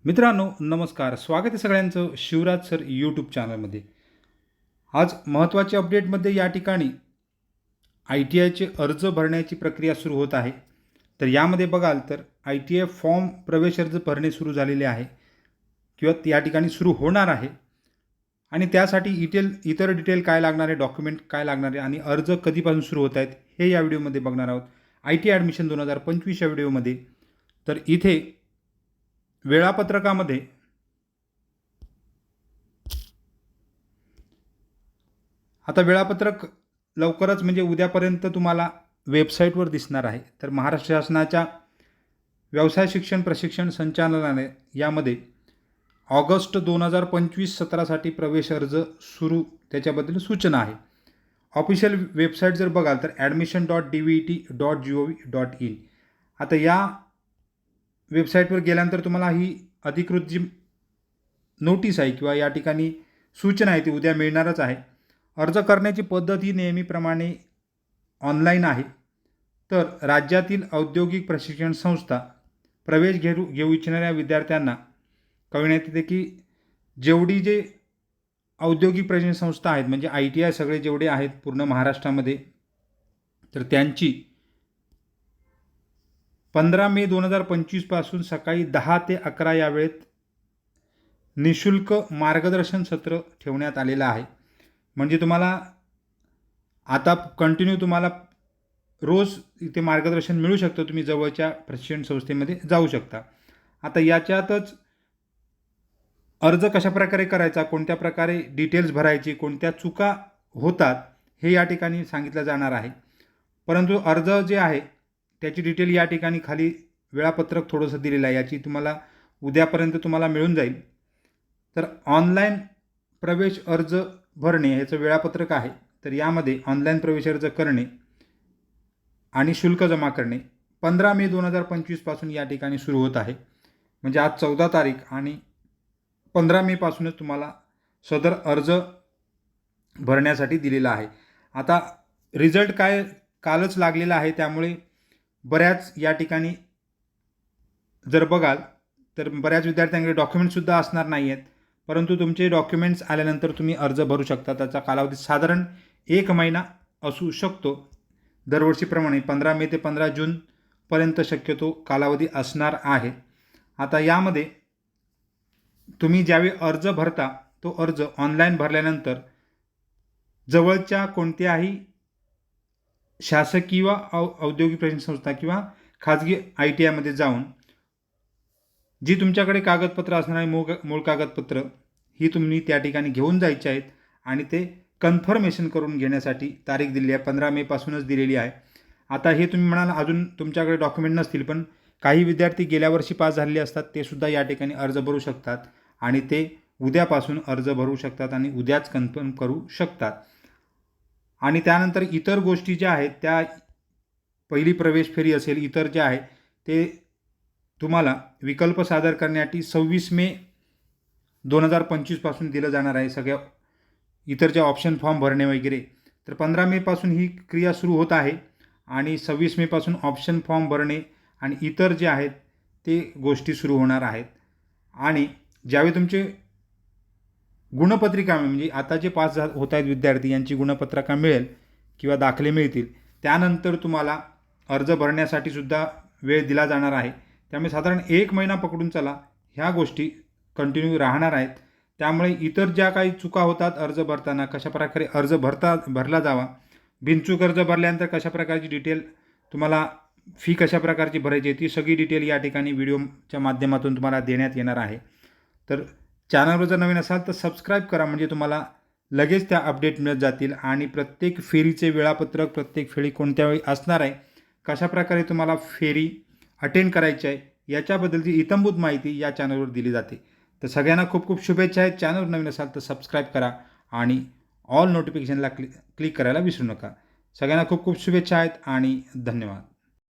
मित्रांनो नमस्कार, स्वागत आहे सगळ्यांचं शिवराज सर यूट्यूब चॅनलमध्ये। आज महत्त्वाच्या अपडेटमध्ये या ठिकाणी ITIचे अर्ज भरण्याची प्रक्रिया सुरू होत आहे। तर यामध्ये बघाल तर ITI फॉर्म प्रवेश अर्ज भरणे सुरू झालेले आहे किंवा या ठिकाणी सुरू होणार आहे आणि त्यासाठी इतर डिटेल काय लागणार आहे, डॉक्युमेंट काय लागणार आहे आणि अर्ज कधीपासून सुरू होत आहेत हे या व्हिडिओमध्ये बघणार आहोत। ITI ॲडमिशन 2025 या व्हिडिओमध्ये। तर इथे वेळापत्रकामध्ये आता वेळापत्रक लवकरच म्हणजे उद्यापर्यंत तुम्हाला वेबसाईटवर दिसणार आहे। तर महाराष्ट्र शासनाच्या व्यवसाय शिक्षण प्रशिक्षण संचालनालय यामध्ये ऑगस्ट 2025 सत्रासाठी प्रवेश अर्ज सुरू त्याच्याबद्दल सूचना आहे। ऑफिशियल वेबसाईट जर बघाल तर admission.dvet.gov.in। आता या वेबसाईटवर गेल्यानंतर तुम्हाला ही अधिकृत जी नोटीस आहे किंवा या ठिकाणी सूचना आहे ती उद्या मिळणारच आहे। अर्ज करण्याची पद्धत ही नेहमीप्रमाणे ऑनलाईन आहे। तर राज्यातील औद्योगिक प्रशिक्षण संस्था प्रवेश घेऊ इच्छिणाऱ्या विद्यार्थ्यांना कळविण्यात येते की जेवढी जे औद्योगिक प्रशिक्षण संस्था आहेत म्हणजे ITI सगळे जेवढे आहेत पूर्ण महाराष्ट्रामध्ये, तर त्यांची 15 मे 2025 पासून सकाळी 10 ते 11 या वेळेत निशुल्क मार्गदर्शन सत्र ठेवण्यात आलेलं आहे। म्हणजे तुम्हाला आता कंटिन्यू तुम्हाला रोज इथे मार्गदर्शन मिळू शकतं। तुम्ही जवळच्या प्रशिक्षण संस्थेमध्ये जाऊ शकता। आता याच्यातच अर्ज कशाप्रकारे करायचा, कोणत्या प्रकारे डिटेल्स भरायची, कोणत्या चुका होतात हे या ठिकाणी सांगितलं जाणार आहे। परंतु अर्ज जे आहे त्याची डिटेल या ठिकाणी खाली वेळापत्रक थोडंसं दिलेलं आहे, याची तुम्हाला उद्यापर्यंत तुम्हाला मिळून जाईल। तर ऑनलाईन प्रवेश अर्ज भरणे ह्याचं वेळापत्रक आहे। तर यामध्ये ऑनलाईन प्रवेश अर्ज करणे आणि शुल्क जमा करणे 15 मे 2025 पासून या ठिकाणी सुरू होत आहे। म्हणजे आज 14 तारीख आणि 15 मे पासूनच तुम्हाला सदर अर्ज भरण्यासाठी दिलेला आहे। आता रिझल्ट काय कालच लागलेला आहे, त्यामुळे बऱ्याच या ठिकाणी जर बघाल तर बऱ्याच विद्यार्थ्यांकडे डॉक्युमेंटसुद्धा असणार नाही आहेत। परंतु तुमचे डॉक्युमेंट्स आल्यानंतर तुम्ही अर्ज भरू शकता। त्याचा कालावधी साधारण 1 महिना असू शकतो। दरवर्षीप्रमाणे 15 मे ते 15 जूनपर्यंत शक्यतो कालावधी असणार आहे। आता यामध्ये तुम्ही ज्यावेळी अर्ज भरता तो अर्ज ऑनलाईन भरल्यानंतर जवळच्या कोणत्याही शासकीय व औद्योगिक प्रशिक्षण संस्था किंवा खाजगी ITIमध्ये जाऊन जी तुमच्याकडे कागदपत्र असणार आहे मूळ कागदपत्र ही तुम्ही त्या ठिकाणी घेऊन जायची आहेत आणि ते कन्फर्मेशन करून घेण्यासाठी तारीख दिलेली आहे 15 मे पासूनच दिलेली आहे। आता हे तुम्ही म्हणाल अजून तुमच्याकडे डॉक्युमेंट नसतील, पण काही विद्यार्थी गेल्या वर्षी पास झालेले असतात, ते सुद्धा या ठिकाणी अर्ज भरू शकतात आणि ते उद्यापासून अर्ज भरू शकतात आणि उद्याच कन्फर्म करू शकतात। आणि त्यानंतर इतर गोष्टी ज्या आहेत त्या पहिली प्रवेश फेरी असेल, इतर जे आहे ते तुम्हाला विकल्प सादर करण्यासाठी 26 मे 2025 पासून दिलं जाणार आहे। सगळ्या इतर जे ऑप्शन फॉर्म भरणे वगैरे, तर 15 मे पासून ही क्रिया सुरू होत आहे आणि 26 मे पासून ऑप्शन फॉर्म भरणे आणि इतर जे आहेत ते गोष्टी सुरू होणार आहेत। आणि ज्यावेळी तुमचे गुणपत्रिका म्हणजे आता जे पास होत आहेत विद्यार्थी यांची गुणपत्रिका मिळेल किंवा दाखले मिळतील, त्यानंतर तुम्हाला अर्ज भरण्यासाठी सुद्धा वेळ दिला जाणार आहे। त्यामुळे साधारण 1 महिना पकडून चला, ह्या गोष्टी कंटिन्यू राहणार आहेत। त्यामुळे इतर ज्या काही चुका होतात अर्ज भरताना, कशाप्रकारे अर्ज भरला जावा, बिनचूक अर्ज भरल्यानंतर कशा प्रकारची डिटेल तुम्हाला फी कशा प्रकारची भरायची ती सगळी डिटेल या ठिकाणी व्हिडिओच्या माध्यमातून तुम्हाला देण्यात येणार आहे। तर चॅनलवर जर नवीन असाल तर सबस्क्राईब करा, म्हणजे तुम्हाला लगेच त्या अपडेट मिळत जातील आणि प्रत्येक फेरीचे वेळापत्रक, प्रत्येक फेरी कोणत्या वेळी असणार आहे, कशाप्रकारे तुम्हाला फेरी अटेंड करायची आहे याच्याबद्दलची इत्थंभूत माहिती या चॅनलवर दिली जाते। तर सगळ्यांना खूप खूप शुभेच्छा आहेत। चॅनलवर नवीन असाल तर सबस्क्राईब करा आणि ऑल नोटिफिकेशनला क्लिक करायला विसरू नका। सगळ्यांना खूप खूप शुभेच्छा आहेत आणि धन्यवाद।